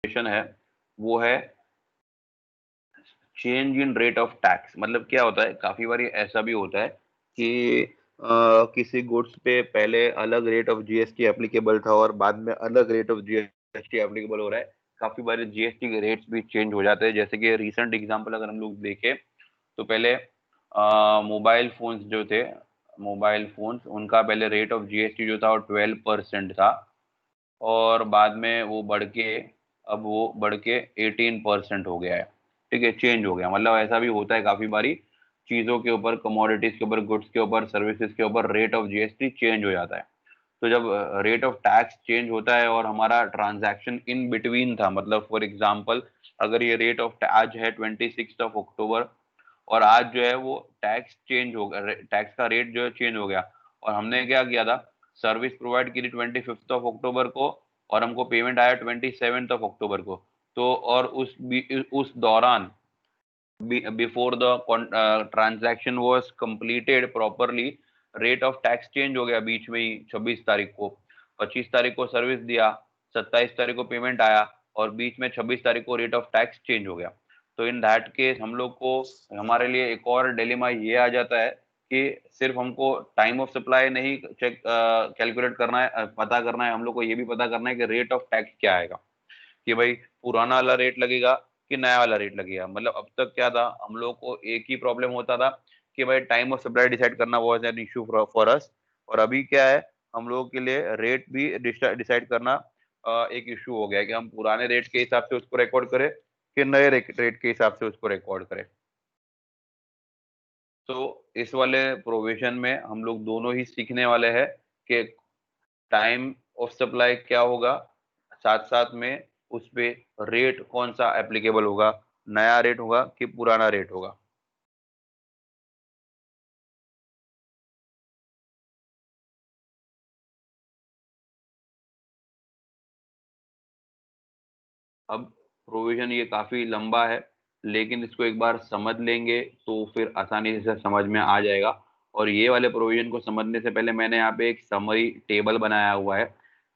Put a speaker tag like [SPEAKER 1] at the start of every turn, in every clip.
[SPEAKER 1] है वो है change in rate of tax. मतलब क्या होता है, काफी बार ऐसा भी होता है कि किसी गुड्स पे पहले अलग रेट ऑफ जीएसटी एप्लीकेबल था और बाद में अलग रेट ऑफ जीएसटी एप्लीकेबल हो रहा है। काफी बार जीएसटी के रेट्स भी चेंज हो जाते हैं। जैसे कि रिसेंट एग्जांपल अगर हम लोग देखें तो पहले मोबाइल फोन्स जो थे, मोबाइल फोन्स उनका पहले रेट ऑफ जीएसटी जो था वो 12% था, और बाद में वो बढ़ के अब वो बढ़ के 18% हो गया है। ठीक है, चेंज हो गया। मतलब ऐसा भी होता है काफी बारी, चीजों के ऊपर, कमोडिटीज के ऊपर, गुड्स के ऊपर, सर्विसेज के ऊपर रेट ऑफ जीएसटी चेंज हो जाता है। तो जब रेट ऑफ टैक्स चेंज होता है और हमारा ट्रांजैक्शन इन बिटवीन था, मतलब फॉर एग्जांपल अगर ये रेट ऑफ आज है 26 अक्टूबर, और आज जो है वो टैक्स चेंज हो गया, टैक्स का रेट जो है चेंज हो गया, और हमने क्या किया था, सर्विस प्रोवाइड की थी 25 अक्टूबर को, और हमको पेमेंट आया 27 अक्टूबर को। तो और उस दौरान, before the transaction was completed properly, rate of tax change हो गया बीच में ही 26 तारीख को। 25 तारीख को सर्विस दिया, 27 तारीख को पेमेंट आया, और बीच में 26 तारीख को रेट ऑफ टैक्स चेंज हो गया। तो इन दैट केस हम लोग को, हमारे लिए एक और डिलेमा ये आ जाता है कि सिर्फ हमको टाइम ऑफ सप्लाई नहीं चेक कैलकुलेट करना है, पता करना है, हम लोग को ये भी पता करना है कि रेट ऑफ टैक्स क्या आएगा, कि भाई पुराना वाला रेट लगेगा कि नया वाला रेट लगेगा। मतलब अब तक क्या था, हम लोग को एक ही प्रॉब्लम होता था कि भाई टाइम ऑफ सप्लाई डिसाइड करना was an issue for us, और अभी क्या है, हम लोगों के लिए रेट भी डिसाइड करना एक इशू हो गया है कि हम पुराने रेट के हिसाब से उसको रिकॉर्ड करें कि नए रेट के हिसाब से उसको रिकॉर्ड करें। तो इस वाले प्रोविजन में हम लोग दोनों ही सीखने वाले हैं कि टाइम ऑफ सप्लाई क्या होगा, साथ साथ में उस पे रेट कौन सा एप्लीकेबल होगा, नया रेट होगा कि पुराना रेट होगा। अब प्रोविजन ये काफी लंबा है, लेकिन इसको एक बार समझ लेंगे तो फिर आसानी से समझ में आ जाएगा। और ये वाले प्रोविजन को समझने से पहले मैंने यहाँ पे एक समरी टेबल बनाया हुआ है।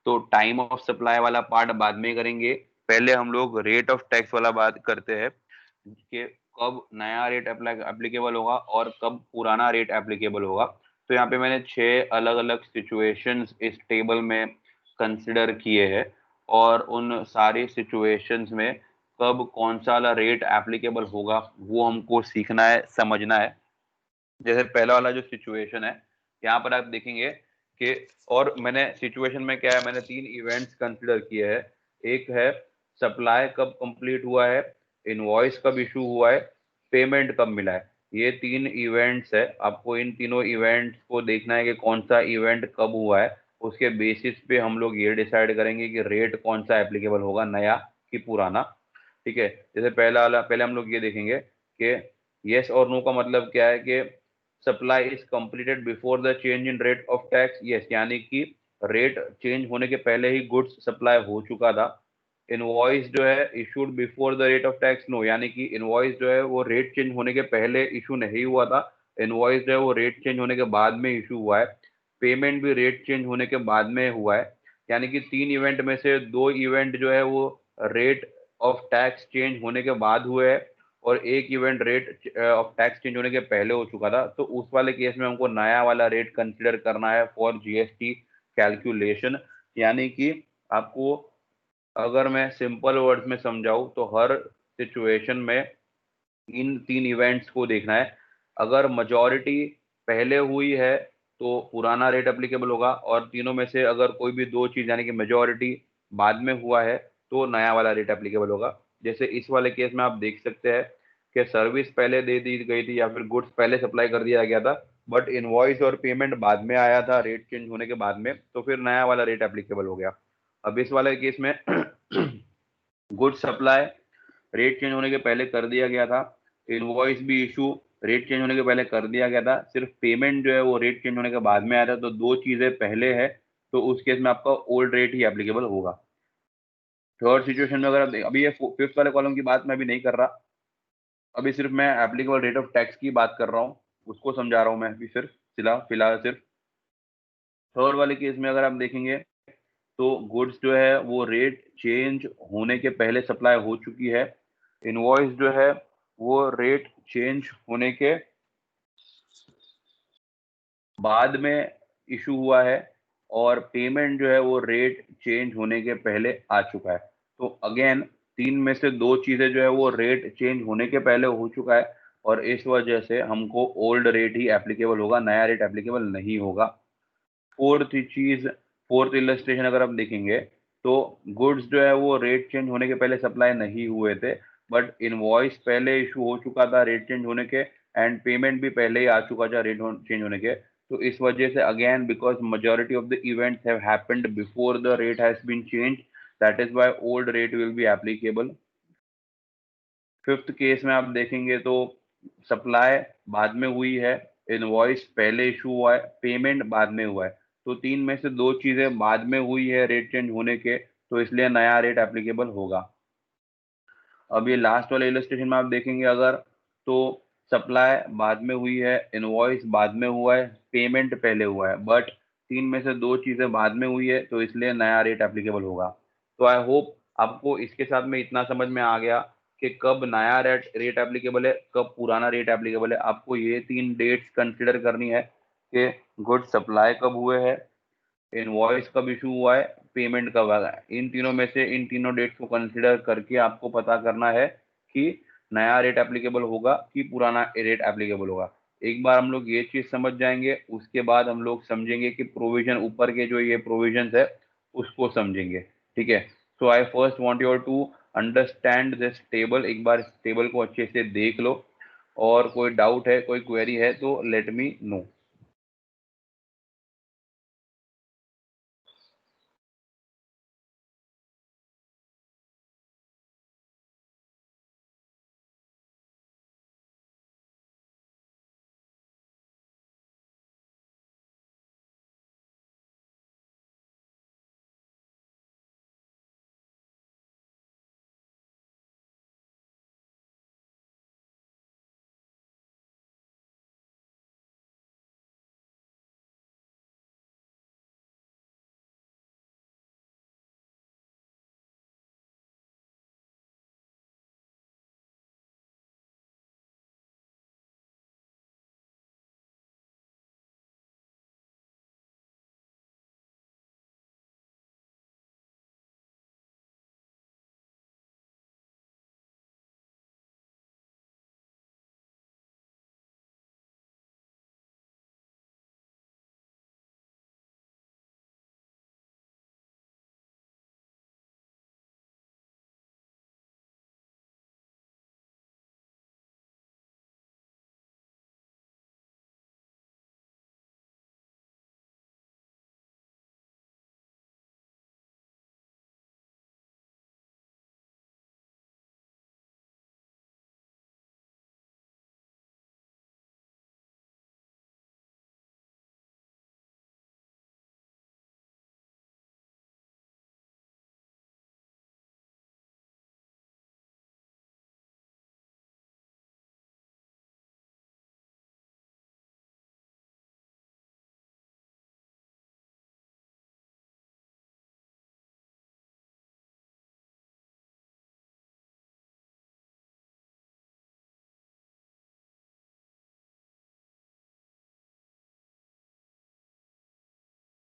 [SPEAKER 1] तो टाइम ऑफ सप्लाई वाला पार्ट बाद में करेंगे, पहले हम लोग रेट ऑफ टैक्स वाला बात करते हैं कि कब नया रेट एप्लीकेबल होगा और कब पुराना रेट एप्लीकेबल होगा। तो यहाँ पे मैंने 6 अलग अलग सिचुएशंस इस टेबल में कंसिडर किए हैं, और उन सारी सिचुएशंस में कब कौन सा वाला रेट एप्लीकेबल होगा वो हमको सीखना है, समझना है। जैसे पहला वाला जो सिचुएशन है, यहाँ पर आप देखेंगे कि, और मैंने सिचुएशन में क्या है, मैंने 3 इवेंट्स कंसिडर किए हैं। एक है सप्लाई कब कंप्लीट हुआ है, इनवॉइस कब इशू हुआ है, पेमेंट कब मिला है। ये 3 इवेंट्स है, आपको इन तीनों इवेंट्स को देखना है कि कौन सा इवेंट कब हुआ है। उसके बेसिस पे हम लोग ये डिसाइड करेंगे कि रेट कौन सा एप्लीकेबल होगा, नया कि पुराना। ठीक है, जैसे पहला वाला, पहले हम लोग ये देखेंगे कि यस और नो का मतलब क्या है, कि supply is completed before the change in rate of tax. Yes, यानी कि रेट चेंज होने के पहले ही गुड्स सप्लाई हो चुका था। इनवॉइस जो है issued before the rate of tax. No, यानी कि इनवॉइस जो है वो रेट चेंज होने के पहले इशू नहीं हुआ था, इनवॉइस जो है वो रेट चेंज होने के बाद में इशू हुआ है। पेमेंट भी रेट चेंज होने के बाद में हुआ है। यानी कि 3 इवेंट में से 2 इवेंट जो है वो रेट ऑफ टैक्स चेंज होने के बाद हुए हैं, और एक event rate of tax change होने के पहले हो चुका था। तो उस वाले केस में हमको नया वाला रेट कंसिडर करना है फॉर जीएसटी कैलकुलेशन। यानी कि आपको, अगर मैं सिंपल वर्ड्स में समझाऊं तो हर सिचुएशन में इन 3 इवेंट्स को देखना है। अगर मेजॉरिटी पहले हुई है तो पुराना रेट एप्लीकेबल होगा, और तीनों में से अगर कोई भी 2 चीज यानी कि मेजॉरिटी बाद में हुआ है तो नया वाला रेट एप्लीकेबल होगा। जैसे इस वाले केस में आप देख सकते हैं कि सर्विस पहले दे दी गई थी या फिर गुड्स पहले सप्लाई कर दिया गया था, बट इनवॉइस और पेमेंट बाद में आया था रेट चेंज होने के बाद में, तो फिर नया वाला रेट एप्लीकेबल हो गया। अब इस वाले केस में गुड सप्लाई रेट चेंज होने के पहले कर दिया गया था, इनवॉइस भी इशू रेट चेंज होने के पहले कर दिया गया था, सिर्फ पेमेंट जो है वो रेट चेंज होने के बाद में आया था। तो 2 चीजें पहले है, तो उस केस में आपका ओल्ड रेट ही एप्लीकेबल होगा। थर्ड सिचुएशन में अगर आप अभी ये फिफ्थ वाले कॉलम की बात मैं अभी नहीं कर रहा, अभी सिर्फ मैं एप्लीकेबल रेट ऑफ टैक्स की बात कर रहा हूँ, उसको समझा रहा हूँ मैं अभी सिर्फ फिलहाल सिर्फ। थर्ड वाले केस में अगर आप देखेंगे तो गुड्स जो है वो रेट चेंज होने के पहले सप्लाई हो चुकी है। इनवॉइस जो है वो रेट चेंज होने के बाद में इशू हुआ है, और पेमेंट जो है वो रेट चेंज होने के पहले आ चुका है। तो अगेन 3 में से 2 चीजें जो है वो रेट चेंज होने के पहले हो चुका है, और इस वजह से हमको ओल्ड रेट ही एप्लीकेबल होगा, नया रेट एप्लीकेबल नहीं होगा। फोर्थ चीज, फोर्थ इलस्ट्रेशन अगर आप देखेंगे तो गुड्स जो है वो रेट चेंज होने के पहले सप्लाई नहीं हुए थे, बट इनवॉइस पहले इशू हो चुका था रेट चेंज होने के, एंड पेमेंट भी पहले ही आ चुका था रेट चेंज होने के। तो इस वजह से again because majority of the events have happened before the rate has been change, that is why old rate will be applicable. Fifth case में आप देखेंगे तो सप्लाई बाद में हुई है, इनवॉइस पहले इशू हुआ है, पेमेंट बाद में हुआ है। तो 3 में से 2 चीजें बाद में हुई है रेट चेंज होने के, तो इसलिए नया रेट एप्लीकेबल होगा। अब ये लास्ट वाले इलस्ट्रेशन में आप देखेंगे अगर, तो सप्लाई बाद में हुई है, इनवॉइस बाद में हुआ है, पेमेंट पहले हुआ है, बट 3 में से 2 चीजें बाद में हुई है, तो इसलिए नया रेट एप्लीकेबल होगा। तो आई होप आपको इसके साथ में इतना समझ में आ गया कि कब नया रेट रेट एप्लीकेबल है, कब पुराना रेट एप्लीकेबल है। आपको ये 3 डेट्स कंसिडर करनी है कि गुड सप्लाई कब हुए हैं, इनवॉइस कब इशू हुआ है, पेमेंट कब आया है। इन तीनों में से इन तीनों डेट्स को कंसिडर करके आपको पता करना है कि नया रेट एप्लीकेबल होगा कि पुराना रेट एप्लीकेबल होगा। एक बार हम लोग ये चीज समझ जाएंगे, उसके बाद हम लोग समझेंगे कि प्रोविजन ऊपर के जो ये प्रोविजन है उसको समझेंगे। ठीक है, so I first want you to understand this table. एक बार इस टेबल को अच्छे से देख लो, और कोई डाउट है, कोई क्वेरी है तो let me know.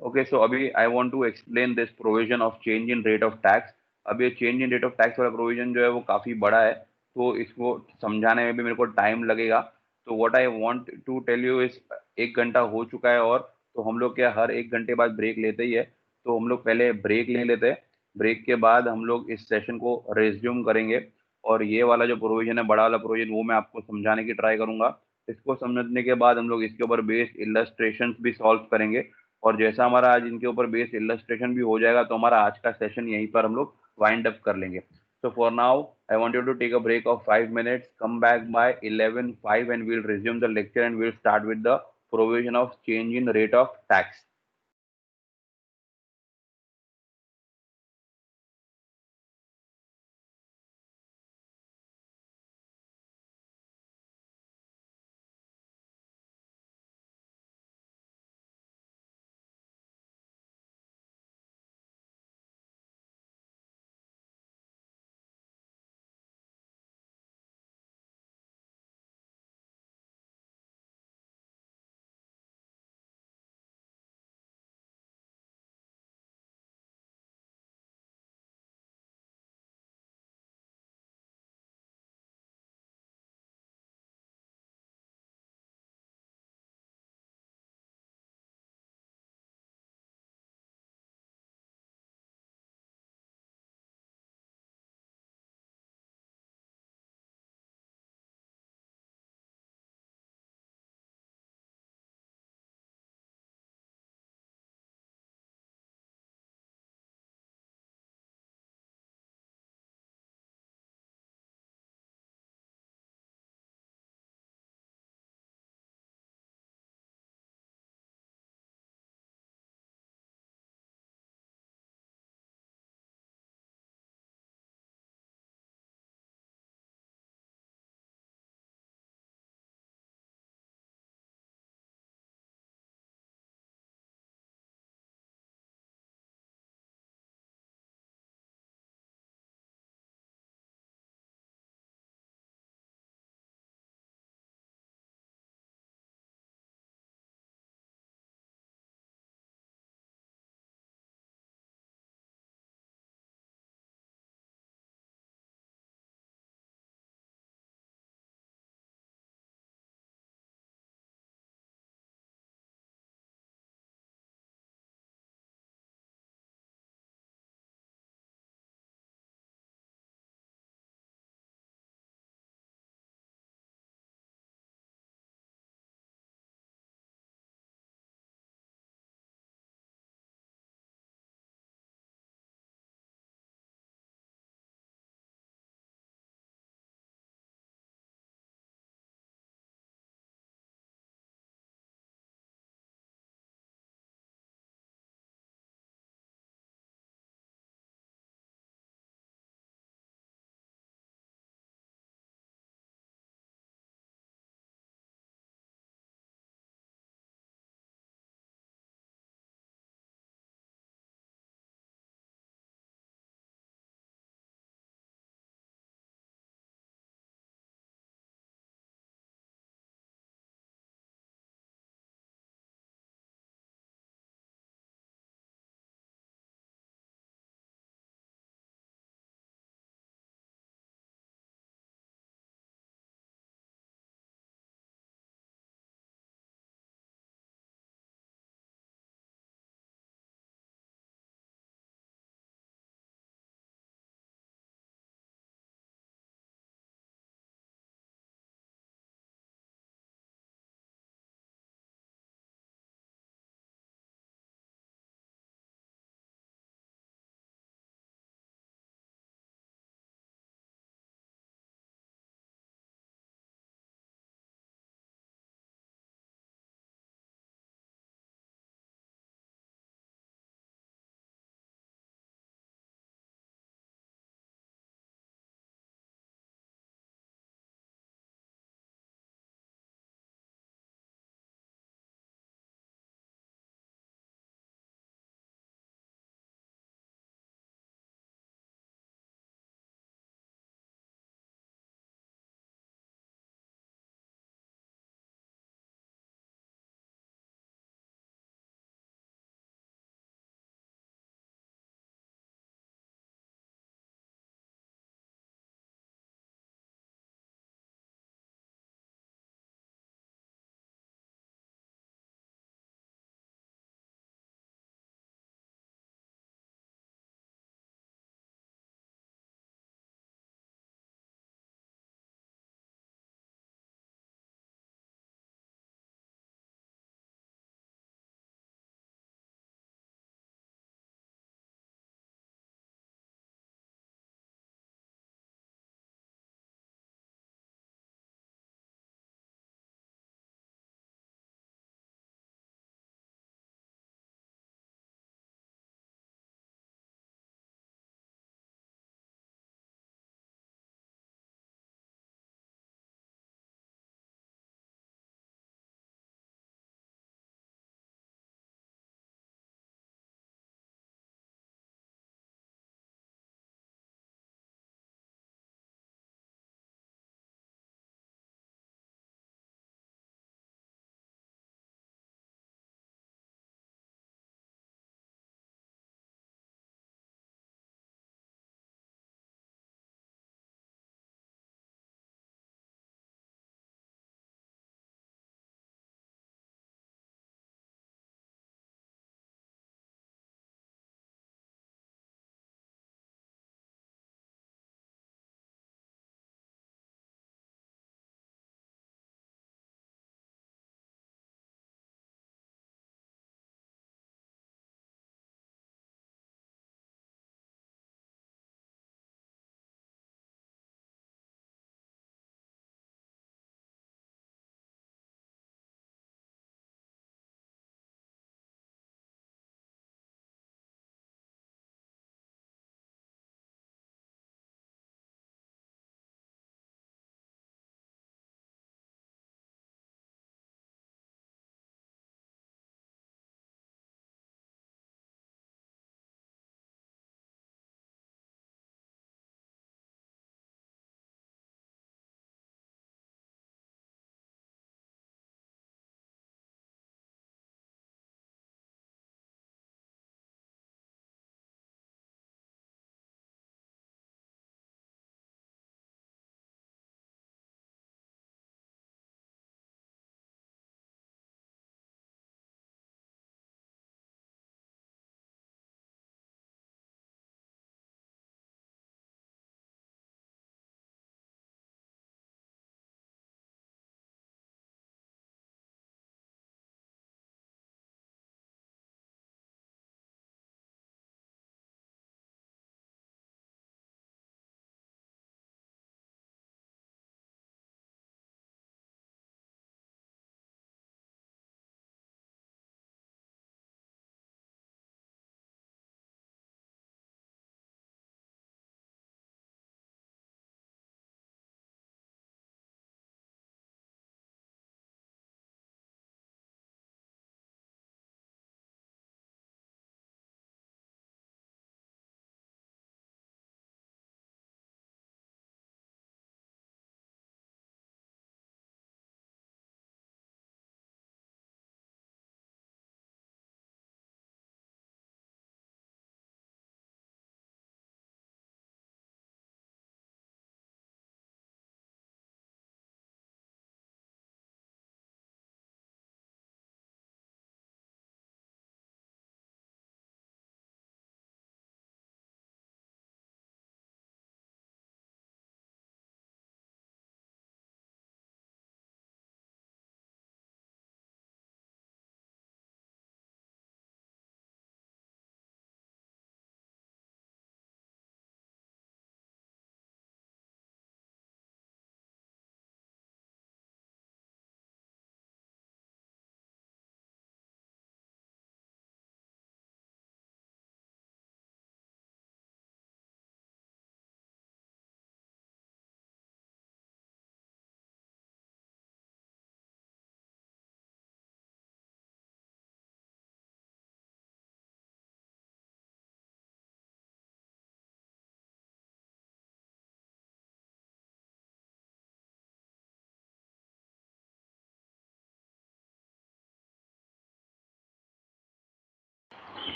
[SPEAKER 1] Okay, so अभी I want to explain this provision of change in rate of tax. अब ये change in rate of tax वाला प्रोविजन जो है वो काफ़ी बड़ा है, तो इसको समझाने में भी मेरे को टाइम लगेगा। तो what I want to tell you is, 1 घंटा हो चुका है, और तो हम लोग क्या हर 1 घंटे बाद ब्रेक लेते ही है, तो हम लोग पहले ब्रेक ले लेते हैं। ब्रेक के बाद हम लोग इस सेशन को रेज्यूम करेंगे, और ये वाला जो प्रोविजन है, बड़ा वाला प्रोविजन, वो मैं आपको समझाने की ट्राई करूंगा। इसको समझने के बाद हम लोग इसके ऊपर बेस्ड इलस्ट्रेशन भी सॉल्व करेंगे, और जैसा हमारा आज इनके ऊपर बेस्ड इलस्ट्रेशन भी हो जाएगा, तो हमारा आज का सेशन यहीं पर हम लोग वाइंड अप कर लेंगे। So for now, I want you to take a break of 5 minutes. Come back by 11:05, and we'll resume the lecture, and we'll start with the provision of change in rate of tax.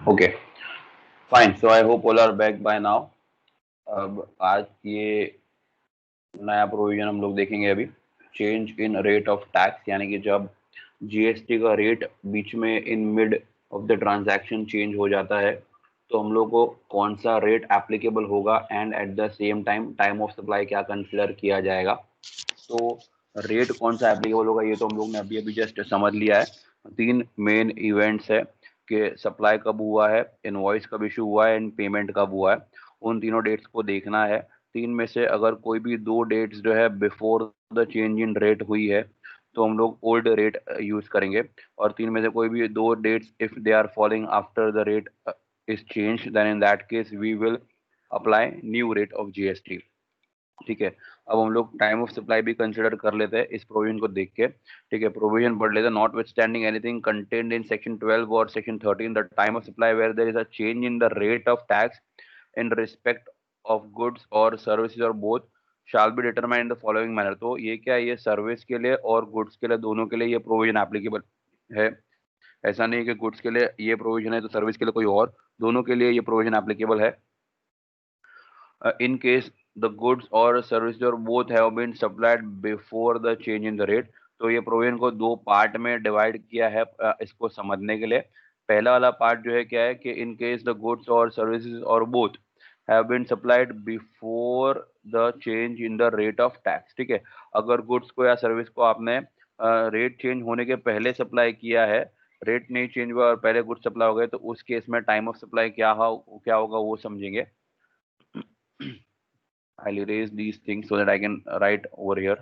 [SPEAKER 1] Okay fine, so I hope all are back by now. अब आज ये नया provision हम लोग देखेंगे अभी, change in rate of tax, यानी कि जब जीएसटी का रेट बीच में in mid of the transaction change हो जाता है तो हम लोग को कौन सा रेट एप्लीकेबल होगा and at the same time time of supply क्या कंसिडर किया जाएगा। तो रेट कौन सा एप्लीकेबल होगा ये तो हम लोग ने अभी अभी जस्ट समझ लिया है। तीन मेन इवेंट्स है कि सप्लाई कब हुआ है, इनवॉइस कब इशू हुआ है एंड पेमेंट कब हुआ है। उन तीनों डेट्स को देखना है। तीन में से अगर कोई भी दो डेट्स जो है before the change in rate हुई है तो हम लोग ओल्ड रेट यूज करेंगे, और तीन में से कोई भी दो dates if they are following after the rate is change then in that case we will apply new rate of GST. ठीक है, अब हम लोग टाइम ऑफ सप्लाई भी कंसिडर कर लेते हैं इस प्रोविजन को देख के। ठीक है, प्रोविजन पढ़ लेते हैं। Notwithstanding anything contained in section 12 और section 13 the time of supply where there is a change in the rate of tax in respect of goods और सर्विसेज और both shall be determine in the following manner. तो ये क्या है, ये service के लिए और गुड्स के लिए दोनों के लिए ये प्रोविजन एप्लीकेबल है। ऐसा नहीं है कि गुड्स के लिए ये प्रोविजन है तो सर्विस के लिए कोई और, दोनों के लिए ये प्रोविजन एप्लीकेबल है। In case the goods or services or both have been supplied before the change in the rate। तो ये प्रोविजन को दो पार्ट में डिवाइड किया है इसको समझने के लिए। पहला वाला पार्ट जो है क्या है कि इन केस द गुड्स और सर्विसेज और both have been supplied before the change in the rate of tax. ठीक है, अगर गुड्स को या सर्विस को आपने रेट चेंज होने के पहले सप्लाई किया है, रेट नहीं चेंज हुआ और पहले गुड्स सप्लाई हो गए, तो उस केस में टाइम ऑफ सप्लाई क्या होगा वो समझेंगे। I'll erase these things so that I can write over here.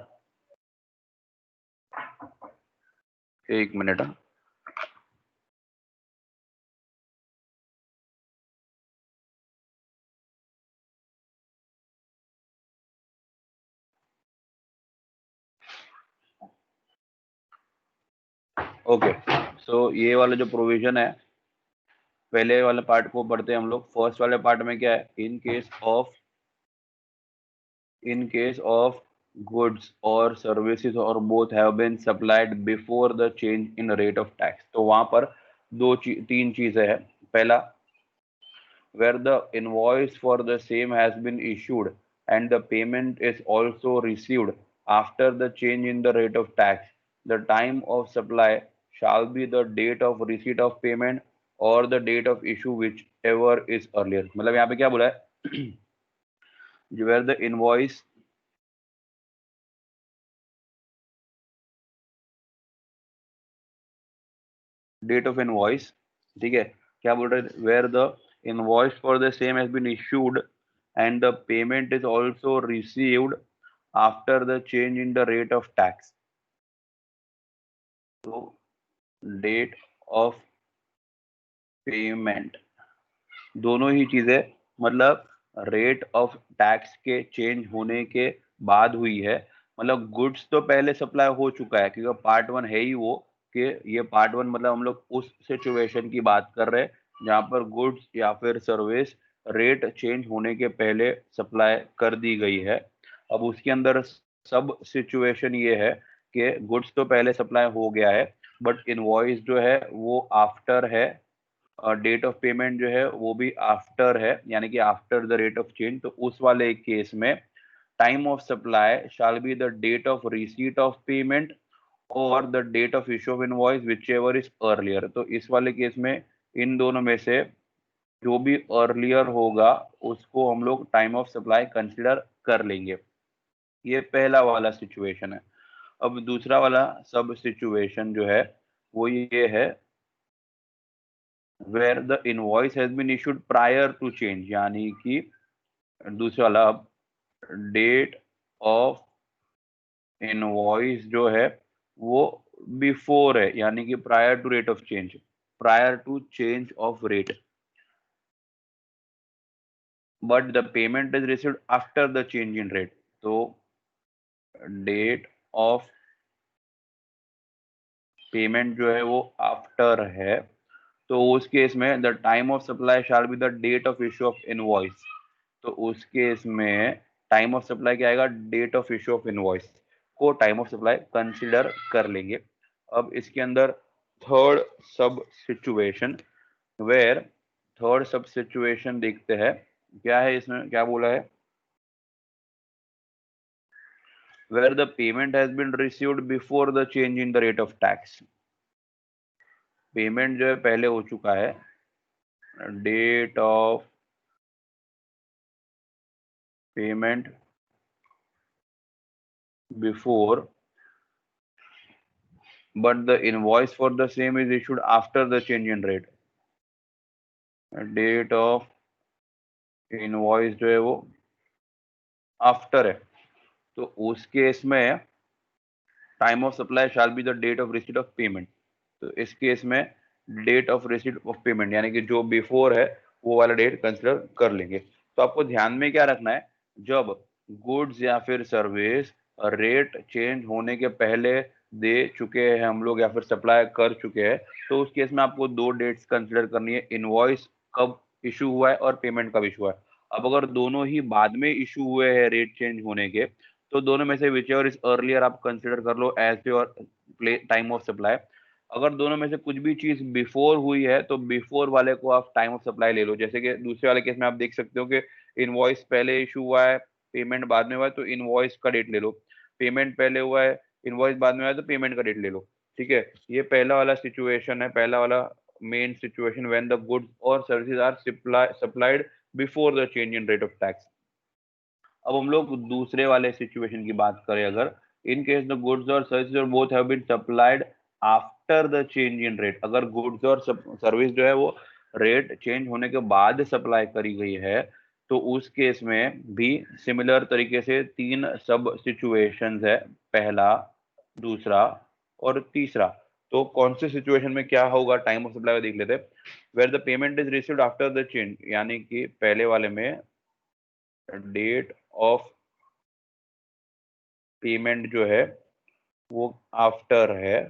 [SPEAKER 1] एक मिनट। ओके, सो ये वाला जो प्रोविजन है, पहले वाले पार्ट को पढ़ते हैं हम लोग। फर्स्ट वाले पार्ट में क्या है, इन केस ऑफ गुड्स और सर्विसेज और both have been supplied before the change in rate of tax. तो वहां पर तीन चीजें हैं। पहला, where the invoice for the same has been issued and the payment is also received after the change in the rate of tax, the time of supply shall be the date of receipt of payment or the date of issue whichever is earlier। मतलब यहाँ पे क्या बोला है where the invoice date of invoice, ठीक है, क्या बोल रहे थे, where the invoice for the same has been issued and the payment is also received after the change in the rate of tax। तो डेट ऑफ पेमेंट, दोनों ही चीजें मतलब रेट ऑफ टैक्स के चेंज होने के बाद हुई है। मतलब गुड्स तो पहले सप्लाई हो चुका है क्योंकि पार्ट वन है ही वो, कि ये पार्ट वन मतलब हम लोग उस सिचुएशन की बात कर रहे हैं जहां पर गुड्स या फिर सर्विस रेट चेंज होने के पहले सप्लाई कर दी गई है। अब उसके अंदर सब सिचुएशन ये है कि गुड्स तो पहले सप्लाई हो गया है बट इनवॉइस जो है वो आफ्टर है, डेट ऑफ पेमेंट जो है वो भी आफ्टर है, यानी कि after the rate of change. तो उस वाले केस में time of supply shall be the date of receipt of payment और the date of issue of invoice whichever is earlier. तो इस वाले केस में इन दोनों में से जो भी अर्लियर होगा उसको हम लोग टाइम ऑफ सप्लाई कंसिडर कर लेंगे। ये पहला वाला सिचुएशन है। अब दूसरा वाला सब सिचुएशन जो है वो ये है where the invoice has been issued prior to change, यानी कि दूसरा वाला, अब डेट ऑफ इनवॉइस जो है वो बिफोर है, यानी कि prior to rate of change, prior to change of rate, but the payment is received after the change in rate. तो डेट ऑफ पेमेंट जो है वो आफ्टर है, तो उस केस में the time of supply shall be the date of issue of invoice. तो उस केस में टाइम ऑफ सप्लाई क्या आएगा, date of issue of invoice को टाइम ऑफ सप्लाई कंसीडर कर लेंगे। अब इसके अंदर third sub situation where third sub situation देखते हैं क्या है इसमें, क्या बोला है, where the payment has been received before the change in the rate of tax. Payment जो है पहले हो चुका है, date of payment before, but the invoice for the same is issued after the change in rate. Date of invoice जो है वो after है, तो उस केस में time of supply shall be the date of receipt of payment. तो इस case में date of receipt of payment यानी कि जो बिफोर है वो वाला डेट कंसिडर कर लेंगे। तो आपको ध्यान में क्या रखना है, जब गुड्स या फिर सर्विस रेट चेंज होने के पहले दे चुके हैं हम लोग या फिर सप्लाई कर चुके हैं, तो उस केस में आपको दो डेट्स कंसिडर करनी है, इनवॉइस कब इशू हुआ है और पेमेंट कब इशू हुआ है। अब अगर दोनों ही बाद में इशू हुए हैं रेट चेंज होने के, तो दोनों में से विच एवर इज अर्लियर आप कंसिडर कर लो as your time of supply. अगर दोनों में से कुछ भी चीज बिफोर हुई है तो बिफोर वाले को आप टाइम ऑफ सप्लाई ले लो। जैसे कि दूसरे वाले केस में आप देख सकते हो कि इनवॉइस पहले इशू हुआ है, पेमेंट बाद में हुआ है, तो इनवॉइस का डेट ले लो। पेमेंट पहले हुआ है, इनवॉइस बाद में हुआ है, तो पेमेंट का डेट ले लो। ठीक है, ये पहला वाला सिचुएशन है, पहला वाला main situation when the goods और services are supplied before the change in rate of tax. अब हम लोग दूसरे वाले सिचुएशन की बात करें, अगर इन केस द गुड्स और services both have been supplied after the change in rate, अगर गुड्स और सर्विस जो है वो रेट चेंज होने के बाद सप्लाई करी गई है, तो उस केस में भी सिमिलर तरीके से तीन सब सिचुएशंस है, पहला, दूसरा और तीसरा। तो कौन से सिचुएशन में क्या होगा टाइम ऑफ सप्लाई देख लेते हैं। Where the payment is received after the change, यानी कि पहले वाले में डेट ऑफ पेमेंट जो है वो आफ्टर है,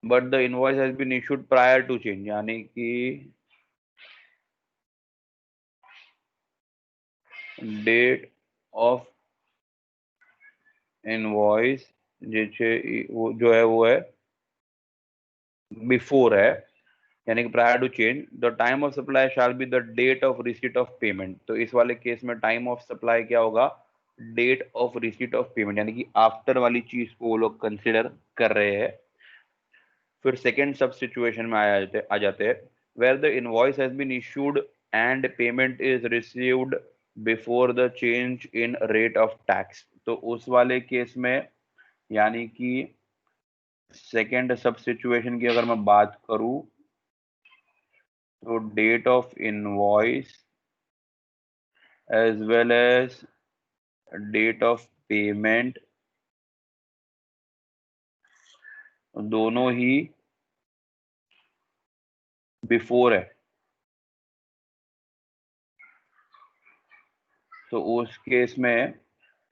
[SPEAKER 1] but the invoice has been issued prior to change, यानी कि डेट ऑफ इनवॉइस वो जो है वो है बिफोर है, यानी कि prior to change. The time of supply shall be the date of receipt of payment. तो इस वाले केस में टाइम ऑफ सप्लाई क्या होगा, date of receipt of payment, यानी कि आफ्टर वाली चीज को वो लोग कंसिडर कर रहे हैं। फिर सेकेंड सब सिचुएशन में आ जाते हैं, where the invoice has been issued and payment is received before the change in rate of tax. तो उस वाले केस में, यानी कि सेकेंड सब सिचुएशन की अगर मैं बात करूं, तो date of invoice as well as date of payment दोनों ही बिफोर है, तो उस केस में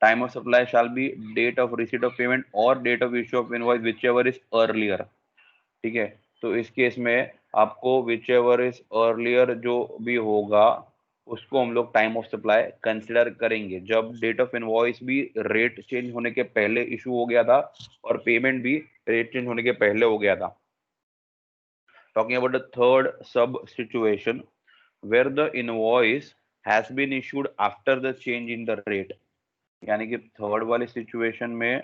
[SPEAKER 1] time of supply shall be date of receipt of payment और date of issue of invoice whichever is earlier. ठीक है, तो इस केस में आपको विच एवर इज अर्लियर जो भी होगा उसको हम लोग टाइम ऑफ सप्लाई कंसिडर करेंगे, जब डेट ऑफ इनवॉइस भी रेट चेंज होने के पहले इशू हो गया था और पेमेंट भी रेट चेंज होने के पहले हो गया था। Talking about the third sub situation, where the invoice has been issued after the change in the rate, यानी कि थर्ड वाले सिचुएशन में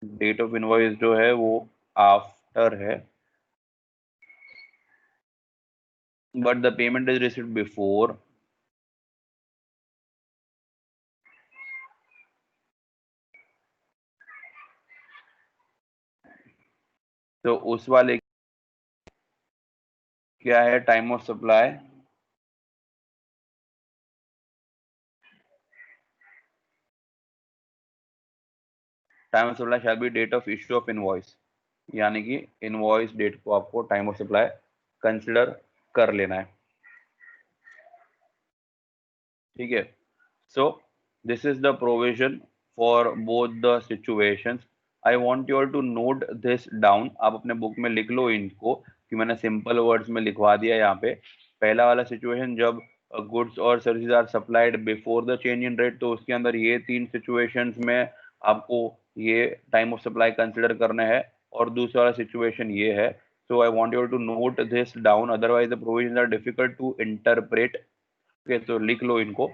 [SPEAKER 1] डेट ऑफ इनवॉइस जो है वो आफ्टर है, but the payment is received before, तो उस वाले क्या है time of supply, time of supply shall be date of issue of invoice, यानी कि इनवॉइस डेट को आपको टाइम ऑफ सप्लाई कंसिडर कर लेना है। ठीक है, so this is the provision for both the situations. I want you all to note this down, आप अपने बुक में लिख लो इनको, कि मैंने सिंपल वर्ड्स में लिखवा दिया यहाँ पे। पहला वाला सिचुएशन जब गुड्स और services are supplied before the change in rate, तो उसके अंदर ये तीन सिचुएशंस में आपको ये टाइम ऑफ सप्लाई कंसिडर करना है, और दूसरा वाला सिचुएशन ये है। So I want you to note this down, otherwise the provisions are difficult to interpret. Okay, तो लिख लो इनको।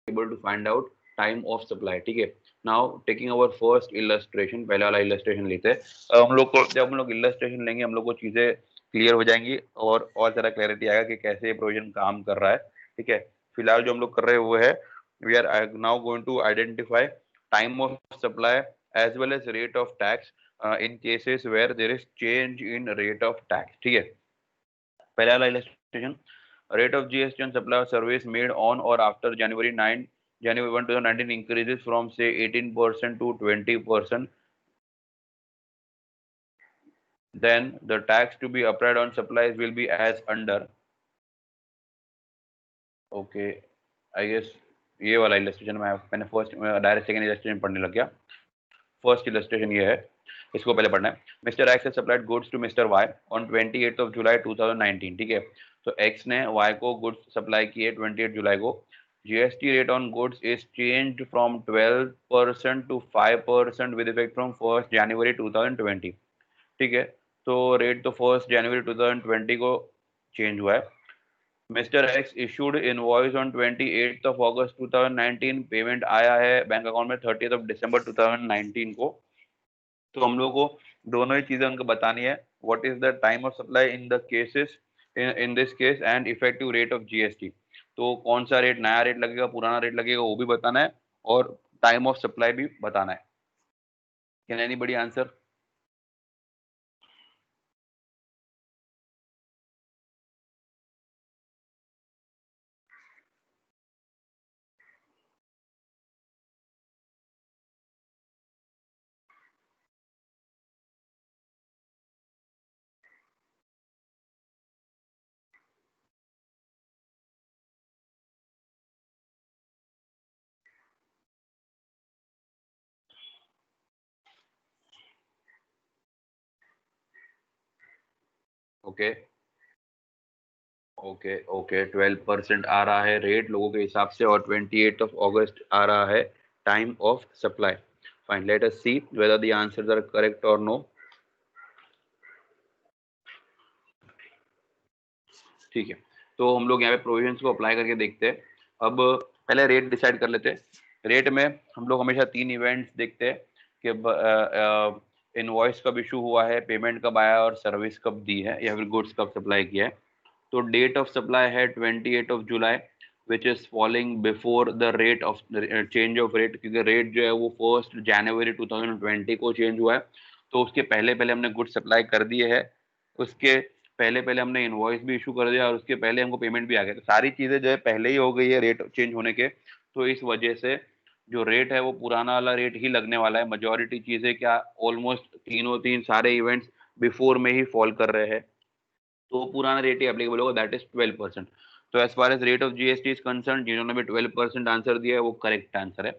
[SPEAKER 1] able to find out time of supply, ठीक है। now taking our first illustration, पहला वाला illustration लेते हैं। अब हम लोग को, जब हम लोग illustration लेंगे, हम लोग को चीजें क्लियर हो जाएंगी और ज़्यादा क्लैरिटी आएगा कि कैसे ये प्रोविजन काम कर रहा है, ठीक है। फिलहाल जो हम लोग कर रहे हैं वो है, we are now going to identify time of supply as well as rate of tax in cases where there is change in rate of tax, ठीक है। पहला वाला illustration, rate of GST on supply of service made on or after January 1, 2019 increases from say 18% to 20%. Then the tax to be applied on supplies will be as under. Okay, I guess ये वाला illustration मैंने first direct second illustration पढ़ने लग गया। First illustration ये है, इसको पहले पढ़ना है। Mister x has supplied goods to Mr. Y on 28th of July 2019, ठीक है। तो एक्स ने वाई को गुड्स सप्लाई किए 28 जुलाई को। GST rate on goods is changed from 12% to 5% with effect from 1st January 2020, ठीक है। तो रेट तो 1st January 2020 को चेंज हुआ है। Mister x issued invoice on 28th of August 2019, payment आया है बैंक अकाउंट में 30th of December 2019 को। तो हम लोग को दोनों ही चीजें उनको बतानी है, what is the time of supply in the cases, in this case, and effective rate of GST. तो कौन सा रेट, नया रेट लगेगा, पुराना रेट लगेगा, वो भी बताना है, और टाइम ऑफ सप्लाई भी बताना है। Can anybody answer? Okay okay okay, 12% आ रहा है रेट लोगों के हिसाब से, और 28 अगस्त आ रहा है time of supply. Fine, let us see whether the answers are correct और नो। ठीक है, तो हम लोग यहाँ पे प्रोविजंस को अप्लाई करके देखते हैं। अब पहले रेट डिसाइड कर लेते हैं। रेट में हम लोग हमेशा 3 इवेंट्स देखते हैं कि इनवॉइस कब इशू हुआ है, पेमेंट कब आया, और सर्विस कब दी है, या फिर गुड्स कब सप्लाई किया है। तो डेट ऑफ सप्लाई है 28 of July, which is following before the rate of change of rate, क्योंकि रेट जो है वो 1 जनवरी 2020 को चेंज हुआ है। तो उसके पहले पहले हमने गुड्स सप्लाई कर दिए है, उसके पहले पहले हमने इनवॉइस भी इशू कर दिया, और उसके पहले हमको पेमेंट भी आ गया। तो सारी चीजें जो है पहले ही हो गई है रेट चेंज होने के। तो इस वजह से जो रेट है वो पुराना वाला रेट ही लगने वाला है। मेजोरिटी चीजें क्या, ऑलमोस्ट तीन सारे इवेंट्स बिफोर में ही फॉल कर रहे हैं, तो पुराना रेट ही एप्लीकेबल होगा, दैट इज 12%। तो as far as rate of GST is concern, जिन्होंने भी 12% आंसर दिया है वो करेक्ट आंसर है।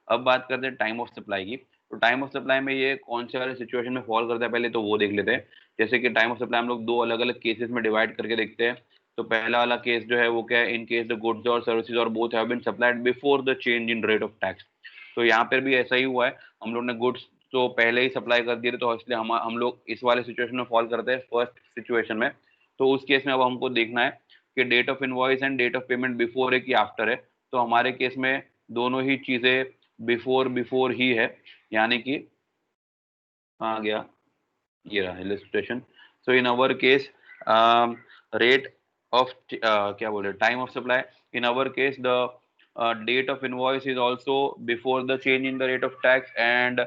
[SPEAKER 1] अब बात करते हैं टाइम ऑफ सप्लाई की। तो टाइम ऑफ सप्लाई में ये कौन से वाले सिचुएशन में फॉल करता है, पहले तो वो देख लेते हैं। जैसे कि टाइम ऑफ सप्लाई हम लोग दो अलग अलग केसेस में डिवाइड करके देखते हैं। तो पहला वाला केस जो है वो क्या है, इन केस द गुड्स और सर्विसेज और both have been supplied before the change in rate of tax. तो यहाँ पर भी ऐसा ही हुआ है, हम लोग ने गुड्स तो पहले ही सप्लाई कर दिए थे, तो इसलिए हम लोग इस वाले सिचुएशन में फॉल करते हैं, फर्स्ट सिचुएशन में। तो उस केस में अब हमको देखना है कि date of invoice and date of payment before है कि आफ्टर है। तो हमारे केस में दोनों ही चीजें बिफोर बिफोर ही है, यानी कि आ गया ये रहा illustration. So in our case rate of क्या बोले, time of supply, in our case the date of invoice is also before the change in the rate of tax, and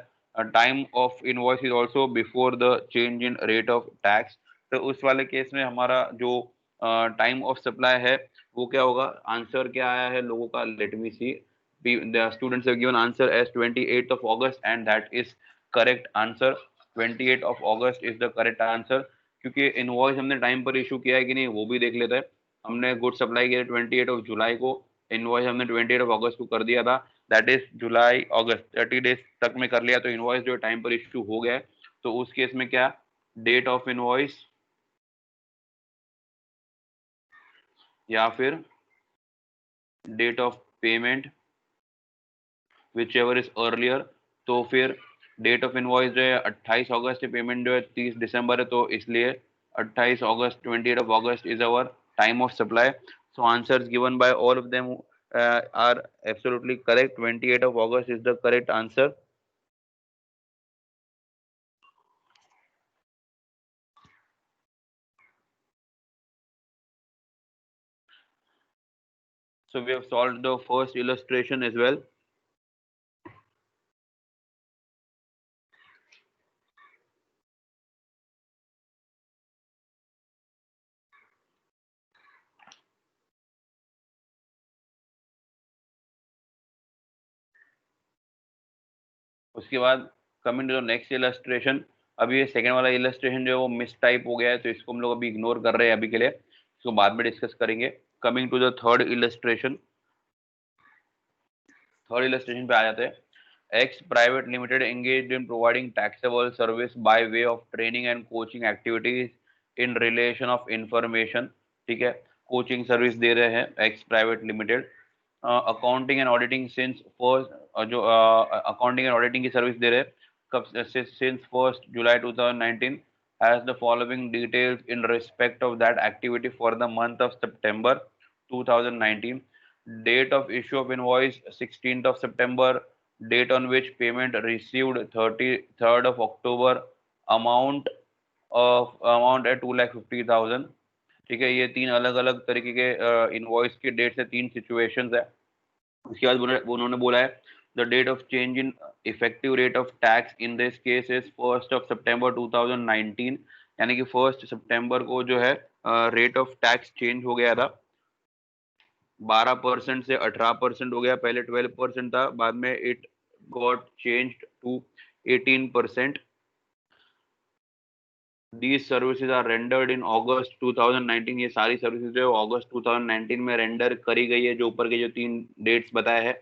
[SPEAKER 1] time of invoice is also before the change in rate of tax। तो उस वाले case में हमारा जो time of supply है वो क्या होगा, आंसर क्या आया है लोगों का, let me see. the students have given answer as 28th of August, and that is correct answer। 28 of August is the correct answer, क्योंकि इनवॉइस हमने टाइम पर इशू किया है कि नहीं वो भी देख लेते हैं। हमने गुड सप्लाई किया 28 ऑफ जुलाई को, इनवॉइस हमने 28 ऑफ अगस्त को कर दिया था, that is July August 30 days तक में कर लिया। तो इनवॉइस जो टाइम पर इशू हो गया है, तो उस केस में क्या, डेट ऑफ इनवॉइस या फिर date of payment whichever is earlier, तो फिर डेट ऑफ इनवॉइस जो है 28 अगस्त है, पेमेंट जो है 30 दिसंबर है, तो इसलिए 28 अगस्त 28 of August is our time of supply. So answers given by all of them are absolutely correct. 28 of August is the correct answer. So we have solved the first illustration as well. उसके बाद coming to the next illustration. अभी ये second वाला illustration जो है वो miss type हो गया है, तो इसको हम लोग अभी इग्नोर कर रहे हैं अभी के लिए, इसको बाद में डिस्कस करेंगे. Coming to the third illustration. Third illustration पे आ जाते हैं. X private limited engaged in providing taxable service by way of training and coaching activities in relation of information. ठीक है, कोचिंग सर्विस दे रहे हैं X private limited. Accounting and auditing since first, जो अकाउंटिंग एंड ऑडिटिंग की service दे रहे हैं कब, since 1 July 2019, has the following details in respect of that activity for the month of September 2019. Date of issue of invoice 16th of September, date on which payment received 33rd of October, amount at 2,50,000. ठीक है, ये तीन अलग अलग तरीके के invoice की date से तीन सिचुएशंस है. उसके बाद उन्होंने बोला है the date of change in effective rate of tax in this case is 1 September 2019. यानी कि 1 सितंबर को जो है रेट ऑफ टैक्स चेंज हो गया था. 12% से 18% हो गया. पहले 12% था, बाद में it got changed to 18%. These services are rendered in August 2019. ये सारी सर्विसेज जो है अगस्त 2019 में रेंडर करी गई है, जो ऊपर के जो तीन डेट्स बताए हैं.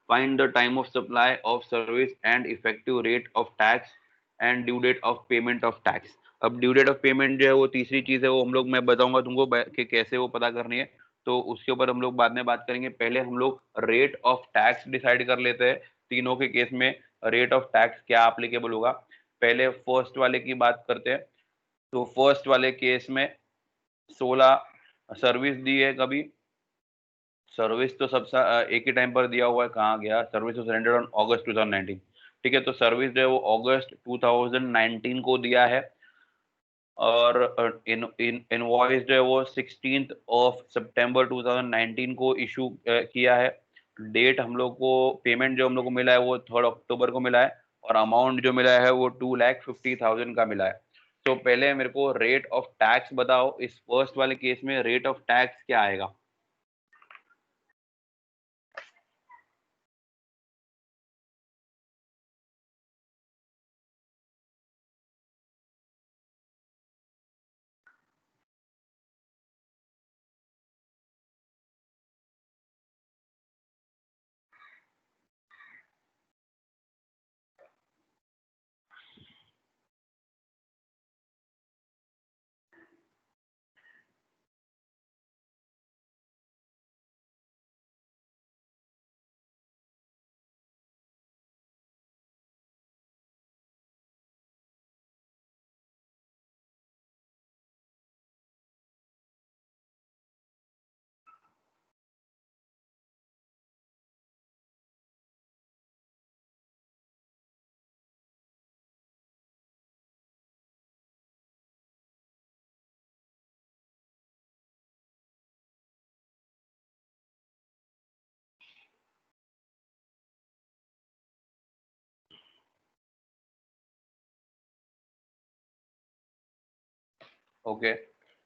[SPEAKER 1] Find the time of supply of service and effective rate of tax and due date of payment of tax. अब ड्यू डेट ऑफ पेमेंट जो है वो तीसरी चीज है, वो हम लोग, मैं बताऊंगा तुमको कि कैसे वो पता करनी है, तो उसके ऊपर हम लोग बाद में बात करेंगे. पहले हम लोग रेट ऑफ टैक्स डिसाइड कर लेते हैं. तीनों के केस में रेट ऑफ टैक्स क्या एप्लीकेबल होगा. पहले फर्स्ट वाले की बात करते हैं. तो फर्स्ट वाले केस में 16 सर्विस दी है. कभी सर्विस तो सब एक ही टाइम पर दिया हुआ है, कहाँ गया, service was rendered on August 2019. ठीक है, तो सर्विस जो है वो अगस्त 2019 को दिया है. और इनवॉइस जो है वो 16th ऑफ सितंबर 2019 को इशू किया है. डेट हम लोग को, पेमेंट जो हम लोग को मिला है वो 3 अक्टूबर को मिला है, और अमाउंट जो मिला है वो 2,50,000 का मिला है. तो पहले मेरे को रेट ऑफ टैक्स बताओ. इस फर्स्ट वाले केस में रेट ऑफ टैक्स क्या आएगा. ओके,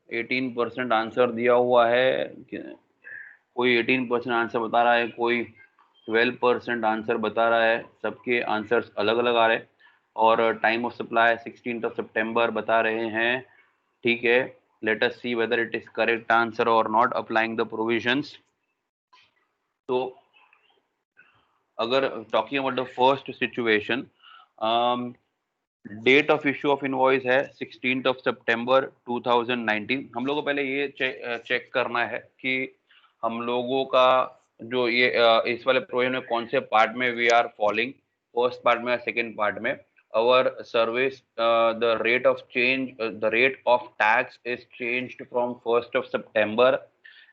[SPEAKER 1] 18% आंसर दिया हुआ है. कोई 18% आंसर बता रहा है, कोई 12% आंसर बता रहा है. सबके आंसर्स अलग अलग आ रहे हैं. और time of supply 16th of सितंबर बता रहे हैं. ठीक है, let us see whether it is correct answer और नॉट अप्लाइंग द प्रोविजंस. तो अगर talking about the first situation, date of issue of invoice है 16th ऑफ सितंबर 2019. हम लोग को पहले ये चेक करना है कि हम लोगों का जो ये इस वाले प्रोविजन में कौन से पार्ट में we are following, first part में या सेकेंड पार्ट में, our service the rate of tax is changed from 1st of September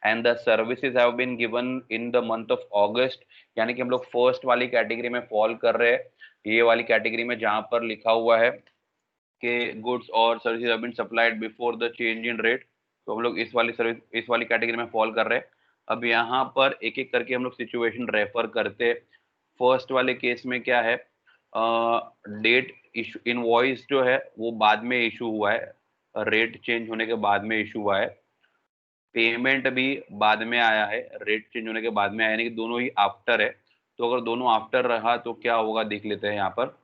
[SPEAKER 1] and the services have been given in the month of August। यानी कि हम लोग first वाली category में fall कर रहे हैं, ये वाली कैटेगरी में जहां पर लिखा हुआ है कि गुड्स और services have been supplied before the change in rate, तो हम लोग इस वाली कैटेगरी में फॉल कर रहे हैं। अब यहाँ पर एक एक करके हम लोग सिचुएशन रेफर करते। फर्स्ट वाले केस में क्या है, डेट इशू इनवॉइस जो है वो बाद में इशू हुआ है, रेट चेंज होने के बाद में इशू हुआ है, पेमेंट भी बाद में आया है, रेट चेंज होने के बाद में आया, यानी कि दोनों ही आफ्टर है। तो अगर दोनों आफ्टर रहा तो क्या होगा देख लेते हैं। यहाँ पर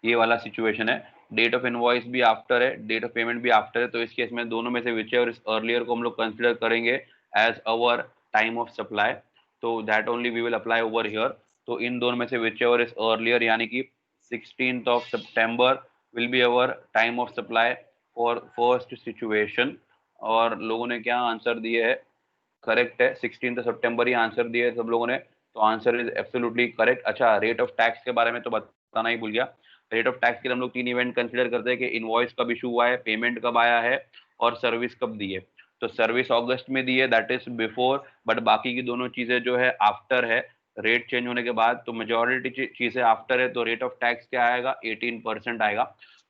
[SPEAKER 1] ये वाला सिचुएशन है, डेट ऑफ इनवॉइस भी आफ्टर है, डेट ऑफ पेमेंट भी आफ्टर है, तो इस केस में दोनों में से विच एवर इज अर्लियर को हम लोग कंसिडर करेंगे as our time of supply, तो that only we will apply over here. तो इन दोनों में से विच एवर इज अर्लियर, यानी कि 16th of September will be our time of supply for first situation। और लोगों ने क्या आंसर दिए है, करेक्ट है, 16 सितंबर ही आंसर दिए है सब लोगों ने, तो आंसर इज एब्सोल्युटली करेक्ट। अच्छा, रेट ऑफ टैक्स के बारे में तो बताना ही भूल गया। रेट ऑफ टैक्स के लिए हम लोग तीन इवेंट कंसीडर करते हैं कि इनवॉइस कब इशू हुआ है, पेमेंट कब आया है और सर्विस कब दी है। तो सर्विस अगस्त में दी है, दैट इज बिफोर, बट बाकी की दोनों चीजें जो है आफ्टर है, रेट चेंज होने के बाद। तो मेजोरिटी चीजें आफ्टर है, तो रेट ऑफ टैक्स क्या आएगा, 18% आएगा।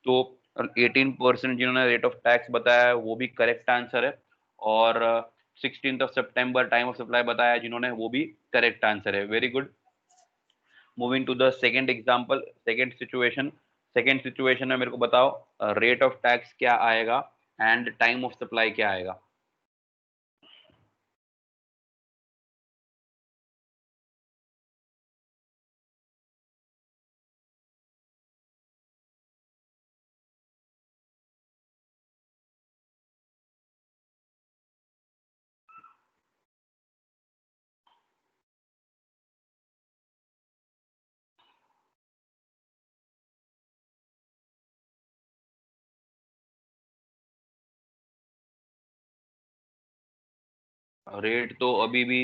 [SPEAKER 1] तो 18% जिन्होंने रेट ऑफ टैक्स बताया है वो भी करेक्ट आंसर है, और 16th of September time of supply बताया जिन्होंने वो भी करेक्ट आंसर है। Very good. Moving to the second example, second situation में मेरे को बताओ रेट ऑफ टैक्स क्या आएगा एंड टाइम ऑफ सप्लाई क्या आएगा। रेट तो अभी भी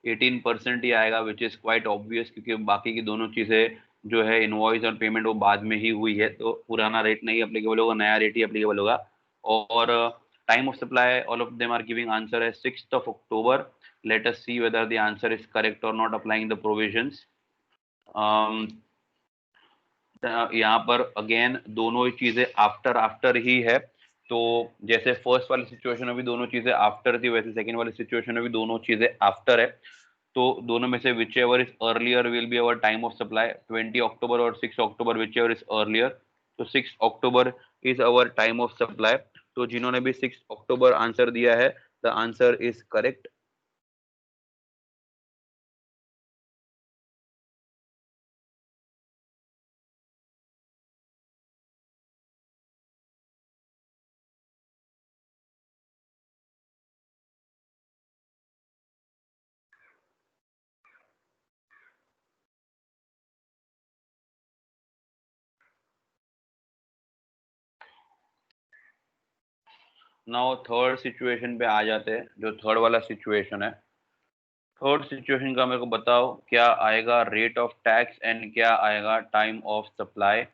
[SPEAKER 1] 18% ही आएगा, विच इज क्वाइट ऑब्वियस, क्योंकि बाकी की दोनों चीजें जो है इनवॉइस और पेमेंट वो बाद में ही हुई है, तो पुराना रेट नहीं अप्लीकेबल होगा, नया रेट ही अप्लीकेबल होगा। और time of supply all of them are giving answer है 6th of October। Let us see whether the answer is correct और नॉट अप्लाइंग द प्रोविजंस। यहाँ पर अगेन दोनों ही चीजें आफ्टर आफ्टर ही है, तो जैसे फर्स्ट वाली सिचुएशन में भी दोनों चीजें आफ्टर थी, वैसे सेकंड वाली सिचुएशन में भी दोनों चीजें आफ्टर है। तो दोनों में से whichever is earlier will be our time of supply, 20 अक्टूबर और 6 अक्टूबर, विच एवर इज अर्लियर। तो 6 October is our time of supply. तो जिन्होंने भी 6 अक्टूबर आंसर दिया है, the answer is correct. Now third situation पे आ जाते हैं, जो थर्ड वाला सिचुएशन है। थर्ड सिचुएशन का मेरे को बताओ क्या आएगा, रेट ऑफ टैक्स एंड क्या आएगा time of supply.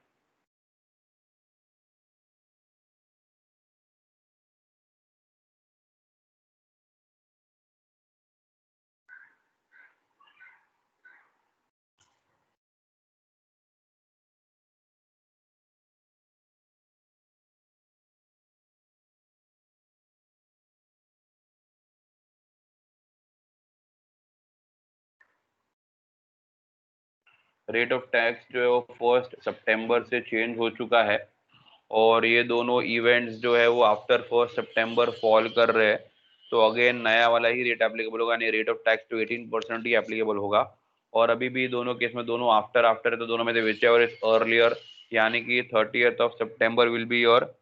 [SPEAKER 1] Rate of tax जो है वो 1 सितंबर से चेंज हो चुका है, और ये दोनों इवेंट्स जो है वो आफ्टर 1 सितंबर फॉल कर रहे हैं। तो अगेन नया वाला ही रेट एप्लीकेबल होगा, नहीं रेट ऑफ टैक्स तो 18% ही एप्लीकेबल होगा। और अभी भी दोनों केस में दोनों आफ्टर आफ्टर है, तो दोनों में से विच एवर इज अर्लियर, यानी कि 30th of September will be your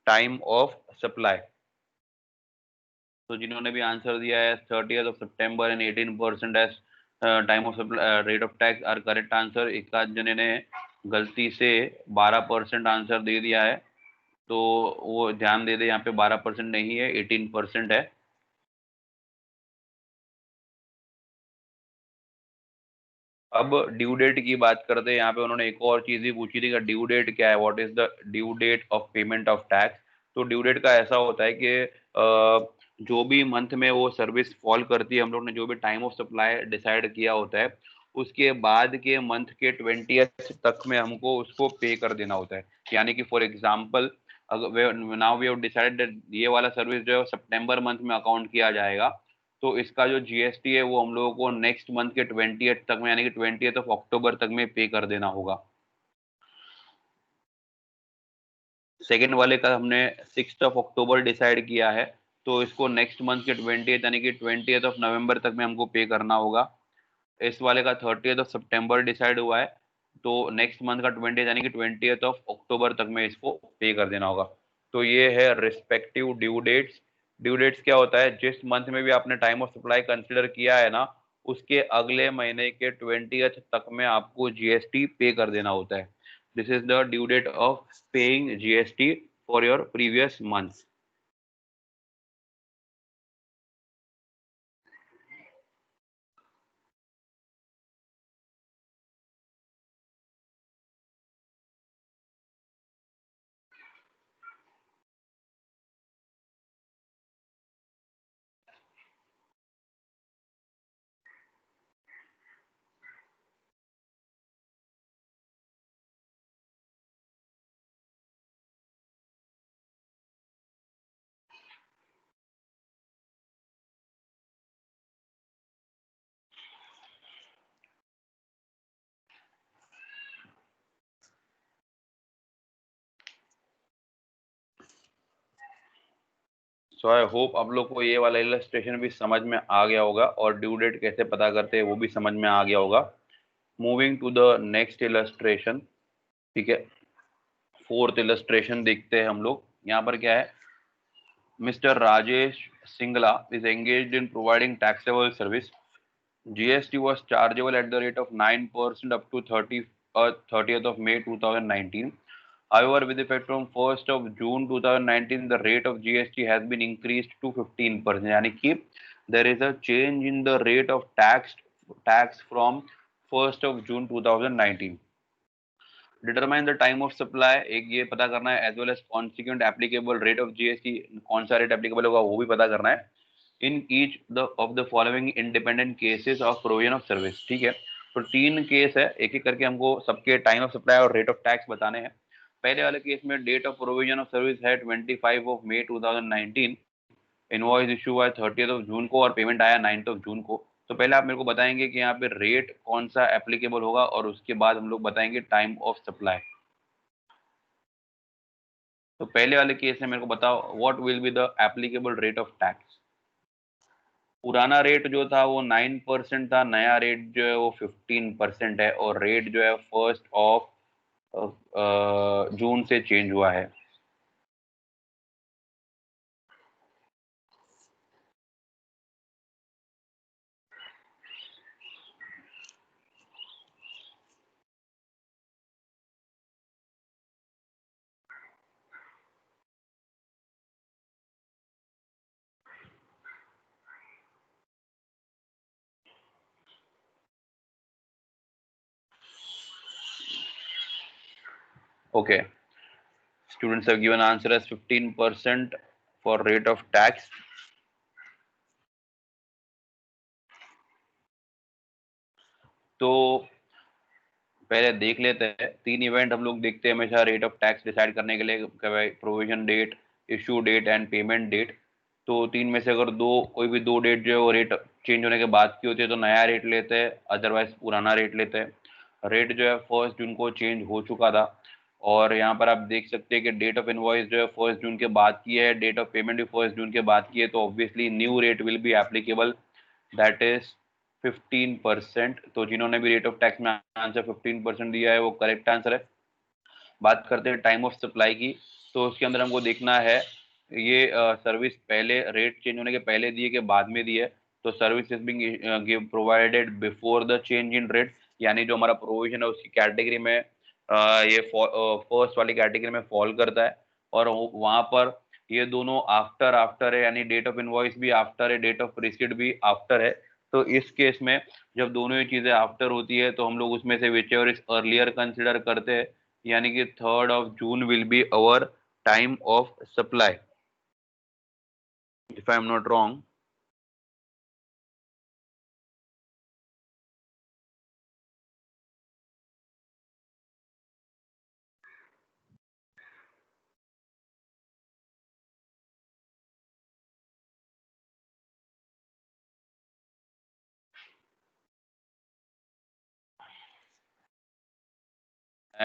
[SPEAKER 1] time of supply. तो जिन्होंने भी आंसर दिया है 30th of September and 18% as time of rate of tax are correct answer. एक आध जने ने गलती से 12% आंसर दे दिया है, तो वो ध्यान दे दे, यहाँ पे 12% नहीं है, 18% है। अब ड्यू डेट की बात करते हैं। यहाँ पे उन्होंने एक और चीज भी पूछी थी कि ड्यू डेट क्या है, what is the due date of payment of tax. तो ड्यू डेट का ऐसा होता है कि जो भी मंथ में वो सर्विस फॉल करती है, हम लोग ने जो भी टाइम ऑफ सप्लाई डिसाइड किया होता है, उसके बाद के मंथ के 20th तक में हमको उसको पे कर देना होता है। यानी कि फॉर एग्जाम्पल, अगर नाउ वी हैव डिसाइडेड ये वाला सर्विस जो है सितंबर मंथ में अकाउंट किया जाएगा, तो इसका जो जीएसटी है वो हम लोगों को नेक्स्ट मंथ के 20th तक में, यानी कि 20th ऑफ अक्टूबर तक में पे कर देना होगा। सेकेंड वाले का हमने 6th ऑफ अक्टूबर डिसाइड किया है, तो इसको नेक्स्ट मंथ के 20th यानी कि 20th ऑफ नवंबर तक में हमको पे करना होगा। इस वाले का 30th ऑफ सितंबर डिसाइड हुआ है, तो नेक्स्ट मंथ का 20th यानी कि 20th ऑफ अक्टूबर तक में इसको पे कर देना होगा। तो ये है respective due dates. Due dates क्या होता है, जिस मंथ में भी आपने टाइम ऑफ सप्लाई कंसिडर किया है ना, उसके अगले महीने के 20th तक में आपको जीएसटी पे कर देना होता है। This is the due date of paying GST for your previous month. So I hope आप लोग को ये वाला इलस्ट्रेशन भी समझ में आ गया होगा, और ड्यू डेट कैसे पता करते हैं वो भी समझ में आ गया होगा। Moving to the next illustration. ठीक है, फोर्थ इलस्ट्रेशन देखते हैं हम लोग। यहाँ पर क्या है, mister Rajesh Singla is engaged in providing taxable service. GST was chargeable at the rate of 9% up to 30th of May 2019. However, with effect from 1st of June 2019, the rate of GST has been increased to 15%. यानी कि there is a change in the rate of tax from 1st of June 2019. Determine the time of supply, एक ये पता करना है, as well as consequent applicable rate of GST, कौन सा rate applicable होगा वो भी पता करना है। In each the of the following independent cases of provision of service. ठीक है, तो 3 केस है, एक एक करके हमको सबके टाइम ऑफ सप्लाई और रेट ऑफ टैक्स बताने हैं। पहले वाले केस में date of provision of service है 25 मई 2019, इनवॉइस इशू हुआ है 30 जून को और पेमेंट आया 9 जून को। तो पहले आप मेरे को बताएंगे कि यहाँ पे रेट कौन सा एप्लीकेबल होगा, और उसके बाद हम लोग बताएंगे टाइम ऑफ सप्लाई। तो पहले वाले केस में मेरे को बताओ, what will be the applicable rate of tax. पुराना रेट जो था वो 9% था, नया रेट जो है वो 15% है, और रेट जो है 1 जून से चेंज हुआ है। Okay, students have given answer as 15% for rate of tax. तो पहले देख लेते हैं, 3 इवेंट हम लोग देखते हैं हमेशा रेट ऑफ टैक्स डिसाइड करने के लिए, provision date, issue date and payment date. तो 3 में से अगर दो, कोई भी 2 डेट जो है वो रेट चेंज होने के बाद की होती है तो नया रेट लेते हैं, अदरवाइज पुराना रेट लेते हैं। रेट जो है 1 जून को चेंज हो चुका था, और यहाँ पर आप देख सकते हैं कि डेट ऑफ इनवॉइस जो है 1 जून के बाद की है, डेट ऑफ पेमेंट भी 1 जून के बाद की है, तो obviously new rate will be applicable, that is 15%। तो जिन्होंने भी रेट ऑफ टैक्स में आंसर 15% दिया है वो करेक्ट आंसर है। बात करते हैं टाइम ऑफ सप्लाई की, तो उसके अंदर हमको देखना है ये सर्विस पहले रेट चेंज होने के पहले दिए के बाद में दी है। तो service is being provided before the change in rate, यानी जो हमारा प्रोविजन है उसकी कैटेगरी में ये फर्स्ट वाली कैटेगरी में फॉल करता है, और वहां पर ये दोनों आफ्टर आफ्टर है, यानी डेट ऑफ इनवॉइस भी आफ्टर है, डेट ऑफ रिसीट भी आफ्टर है। तो इस केस में जब दोनों ही चीजें आफ्टर होती है तो हम लोग उसमें से whichever is earlier consider करते हैं, यानी कि 3rd of June will be our time of supply, if I am not wrong.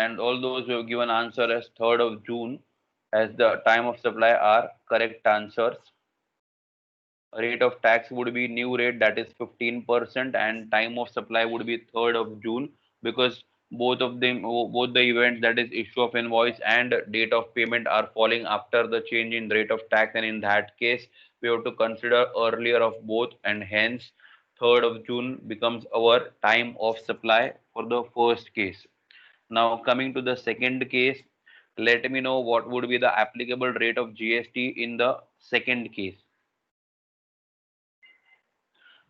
[SPEAKER 1] And all those who have given answer as 3rd of June as the time of supply are correct answers. Rate of tax would be new rate, that is 15%, and time of supply would be 3rd of June, because both the events, that is issue of invoice and date of payment, are falling after the change in rate of tax, and in that case we have to consider earlier of both, and hence 3rd of June becomes our time of supply for the first case. Now coming to the second case, let me know what would be the applicable rate of GST in the second case.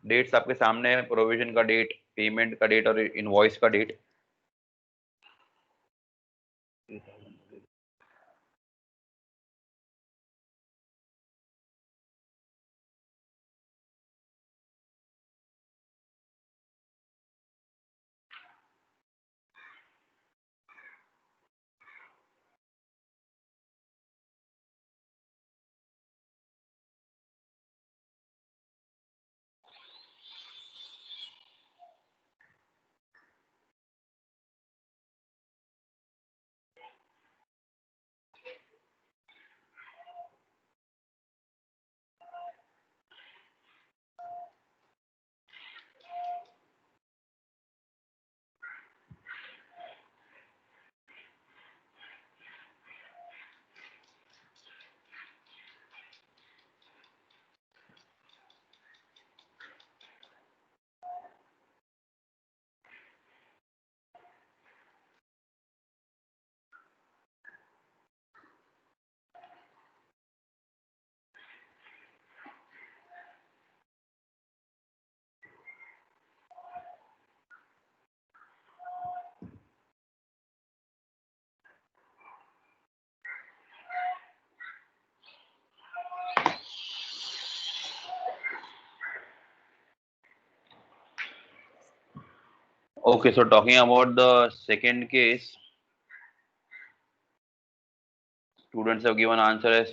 [SPEAKER 1] Dates आपके सामने है, provision का date, payment का date और invoice का date. Okay, so talking about the second case, students have given answer as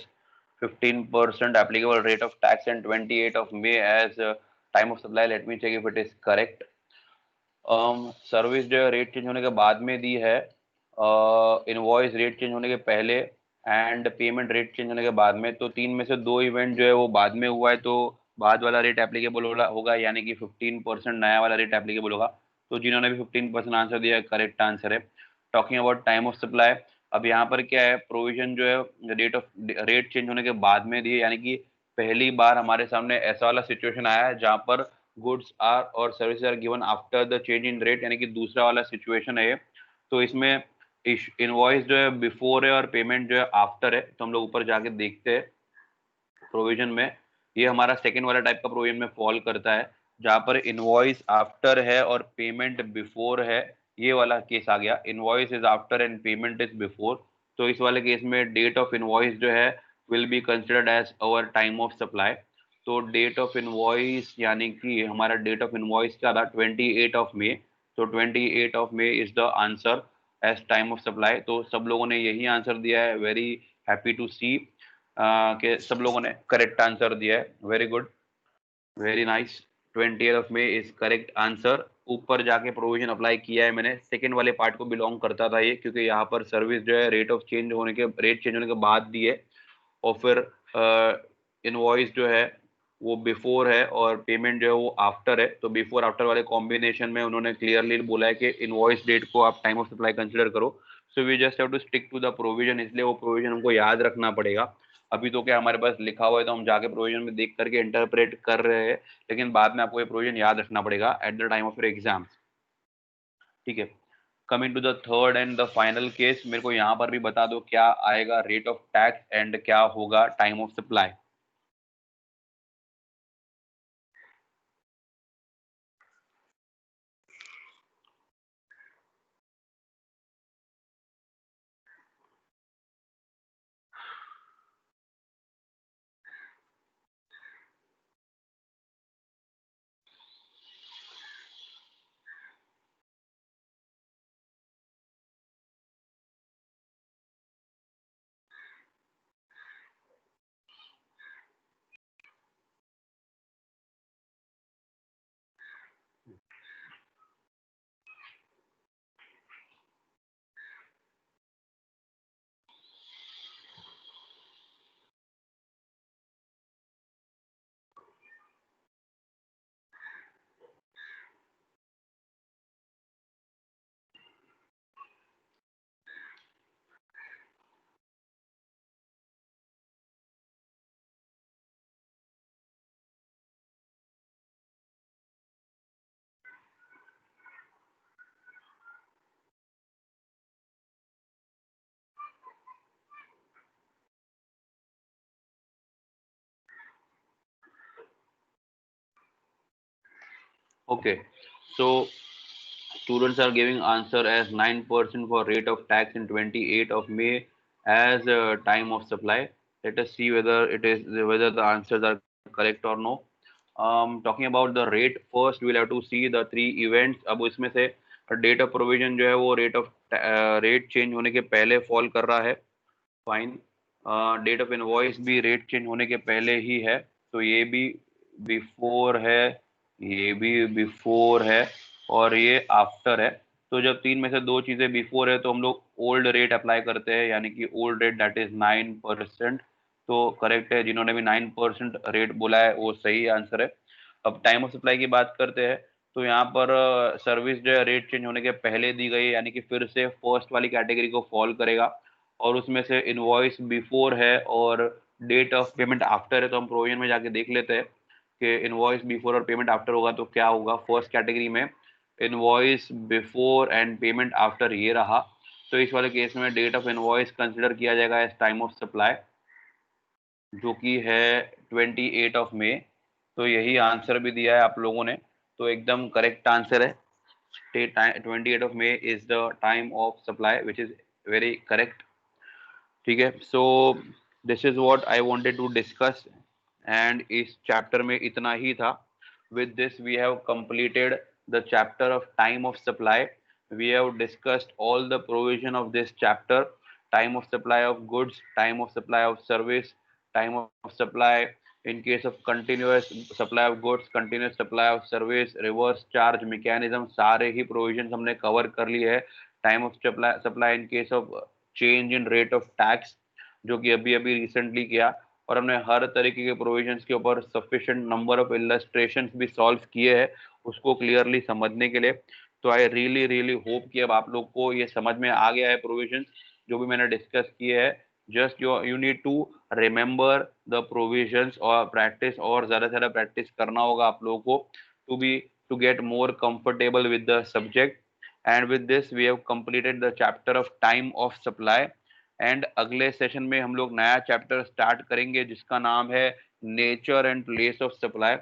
[SPEAKER 1] 15% applicable rate of tax and 28 of May as time of supply. Let me check if it is correct. Service जो rate change होने के बाद में दी है, invoice rate change होने के पहले and payment rate change होने के बाद में. तो तीन में से दो इवेंट जो है वो बाद में हुआ है, तो बाद वाला रेट एप्लीकेबल होगा, यानी कि 15% नया वाला रेट एप्लीकेबल होगा. तो जिन्होंने भी 15% आंसर दिया है, करेक्ट आंसर है. Talking about time of supply, अब यहाँ पर क्या है, प्रोविजन जो है रेट चेंज होने के बाद में दी है, यानी कि पहली बार हमारे सामने ऐसा वाला सिचुएशन आया है जहाँ पर गुड्स आर और services are given after the change in rate, यानी कि दूसरा वाला सिचुएशन है. तो इसमें इनवॉइस जो है बिफोर है और पेमेंट जो है आफ्टर है. तो हम लोग ऊपर जाके देखते हैं प्रोविजन में, ये हमारा सेकेंड वाला टाइप का प्रोविजन में फॉल करता है, जहां पर इनवॉइस आफ्टर है और पेमेंट बिफोर है. ये वाला केस आ गया, invoice is after and payment is before. तो इस वाले केस में डेट ऑफ इनवॉइस जो है will be considered as our time of supply. तो डेट ऑफ इनवॉइस, यानी कि हमारा डेट ऑफ इनवॉइस क्या था, 28 of May. तो 28 of May is the answer as time of supply. तो सब लोगों ने यही आंसर दिया है. वेरी हैप्पी टू सी के सब लोगों ने करेक्ट आंसर दिया है. Very good, very nice. 28 of May is correct answer. ऊपर जाके प्रोविजन अप्लाई किया है मैंने, सेकेंड वाले पार्ट को बिलोंग करता था ये, क्योंकि यहाँ पर सर्विस जो है रेट चेंज होने के बाद दी है, और फिर इनवॉइस जो है वो बिफोर है और पेमेंट जो है वो आफ्टर है. तो बिफोर आफ्टर वाले कॉम्बिनेशन में उन्होंने क्लियरली बोला है कि इनवॉइस डेट को आप टाइम ऑफ सप्लाई कंसिडर करो. So we just have to stick to the provision, इसलिए वो प्रोविजन हमको याद रखना पड़ेगा. अभी तो क्या हमारे पास लिखा हुआ है तो हम जाके प्रोविजन में देख करके इंटरप्रेट कर रहे हैं, लेकिन बाद में आपको ये प्रोविजन याद रखना पड़ेगा at the time of your exam. ठीक है. Coming to the third and the final case, मेरे को यहाँ पर भी बता दो क्या आएगा रेट ऑफ टैक्स एंड क्या होगा time of supply. Okay, so students are giving answer as 9% for rate of tax in 28 of May as time of supply. Let us see whether the answers are correct or no. Talking about the rate, first we'll have to see the 3 events. अब इसमें से date of provision जो है वो rate change होने के पहले fall कर रहा है, फाइन. डेट ऑफ इनवॉइस भी रेट चेंज होने के पहले ही है, तो ये भी बिफोर है, ये भी बिफोर है और ये आफ्टर है. तो जब तीन में से दो चीजें बिफोर है तो हम लोग ओल्ड रेट अप्लाई करते हैं, यानी कि ओल्ड रेट दैट इज 9%. तो करेक्ट है, जिन्होंने भी 9% रेट बोला है वो सही आंसर है. अब टाइम ऑफ सप्लाई की बात करते हैं, तो यहाँ पर सर्विस जो है रेट चेंज होने के पहले दी गई, यानी कि फिर से फर्स्ट वाली कैटेगरी को फॉल करेगा. और उसमें से इनवॉइस बिफोर है और डेट ऑफ पेमेंट आफ्टर है, तो हम प्रोविजन में जाके देख लेते हैं कि इनवॉइस बिफोर और पेमेंट आफ्टर होगा तो क्या होगा. फर्स्ट कैटेगरी में invoice before and payment after ये रहा, तो इस वाले केस में डेट ऑफ इनवॉइस कंसिडर किया जाएगा एज टाइम ऑफ सप्लाई, जो कि है 28 ऑफ मे. तो यही आंसर भी दिया है आप लोगों ने, तो एकदम करेक्ट आंसर है. 28 of May is the time of supply which is very correct. ठीक है, so this is what I wanted to discuss and इस चैप्टर में इतना ही था. With this we have completed the chapter of time of supply. We have discussed all the provision of this chapter: time of supply of goods, time of supply of service, time of supply in case of continuous supply of goods, continuous supply of service, reverse charge mechanism, सारे ही provisions हमने cover कर लिए है. time of supply in case of change in rate of tax, जो कि अभी अभी recently किया, और हमने हर तरीके के प्रोविजंस के ऊपर सफिशिएंट नंबर ऑफ इलस्ट्रेशंस भी सॉल्व किए हैं उसको क्लियरली समझने के लिए. तो आई रियली रियली होप कि अब आप लोग को ये समझ में आ गया है प्रोविजंस जो भी मैंने डिस्कस किए हैं. Just you need to remember the provisions और प्रैक्टिस, और ज़्यादा से ज़्यादा प्रैक्टिस करना होगा आप लोगों को to get more comfortable with the subject. And with this we have completed the chapter of time of supply. And अगले सेशन में हम लोग नया चैप्टर स्टार्ट करेंगे जिसका नाम है nature and place of supply.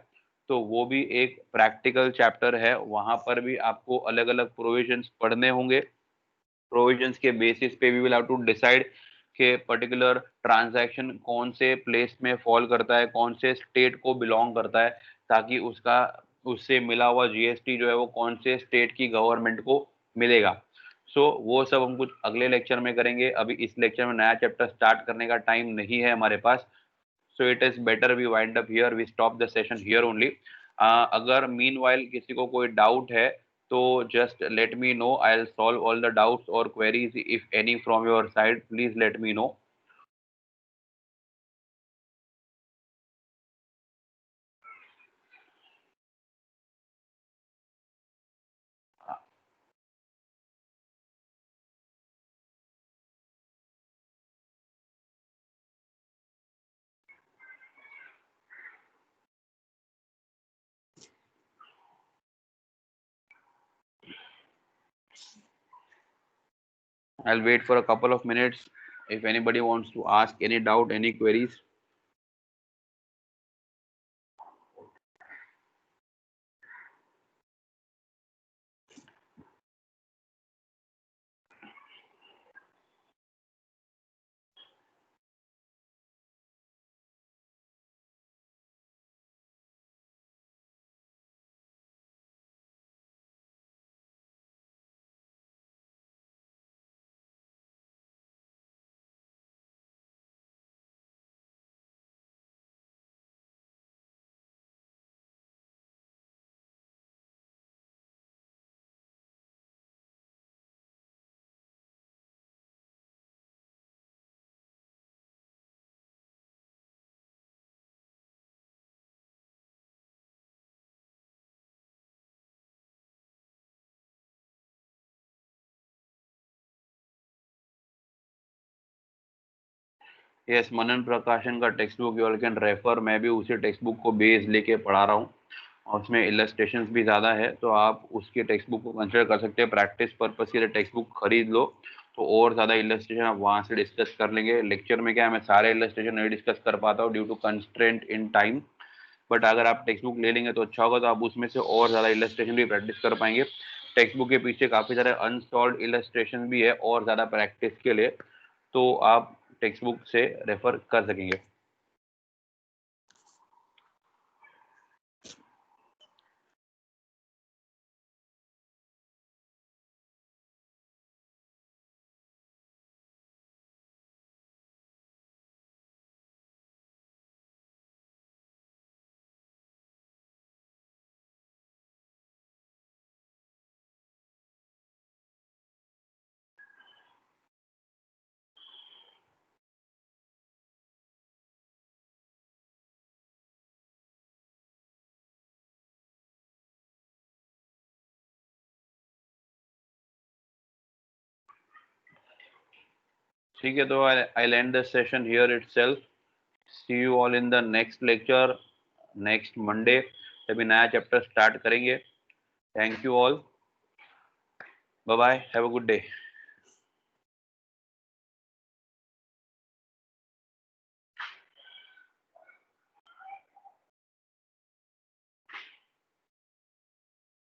[SPEAKER 1] तो वो भी एक प्रैक्टिकल चैप्टर है, वहां पर भी आपको अलग अलग प्रोविजंस पढ़ने होंगे. प्रोविजंस के बेसिस पे we will have to decide कि पर्टिकुलर ट्रांजैक्शन कौन से प्लेस में फॉल करता है, कौन से स्टेट को बिलोंग करता है, ताकि उससे मिला हुआ जीएसटी जो है वो कौन से स्टेट की गवर्नमेंट को मिलेगा. वो सब हम कुछ अगले लेक्चर में करेंगे. अभी इस लेक्चर में नया चैप्टर स्टार्ट करने का टाइम नहीं है हमारे पास. So it is better we wind up here, we stop the session here only. अगर मीनवाइल किसी को कोई डाउट है तो just let me know. I'll solve all the doubts or queries if any from your side. Please let me know. I'll wait for a couple of minutes if anybody wants to ask any doubt, any queries. Yes, Manan Prakashan का text book you all can refer. मैं भी उसी text book को base लेके पढ़ा रहा हूँ और उसमें इलस्ट्रेशंस भी ज़्यादा है, तो आप उसके टेक्स्ट बुक को कंसिडर कर सकते हैं. प्रैक्टिस पर्पस के लिए टेक्स्ट बुक खरीद लो तो और ज़्यादा इलस्ट्रेशन आप वहाँ से डिस्कस कर लेंगे. लेक्चर में क्या है, मैं सारे इलस्ट्रेशन नहीं डिस्कस कर पाता हूँ due to constraint in time. But अगर आप टेक्स्ट बुक ले लेंगे तो अच्छा होगा, तो आप उसमें से और ज़्यादा इलस्ट्रेशन भी प्रैक्टिस कर पाएंगे। टेक्स्ट बुक के पीछे काफ़ी सारे अनसॉल्व इलस्ट्रेशन भी है और ज़्यादा प्रैक्टिस के लिए, तो आप टेक्स्ट बुक से रेफर कर सकेंगे। ठीक है, तो I'll end the session here itself. See you all in the next lecture, next Monday, तभी नया चैप्टर स्टार्ट करेंगे। Thank you all, bye bye, have a good day.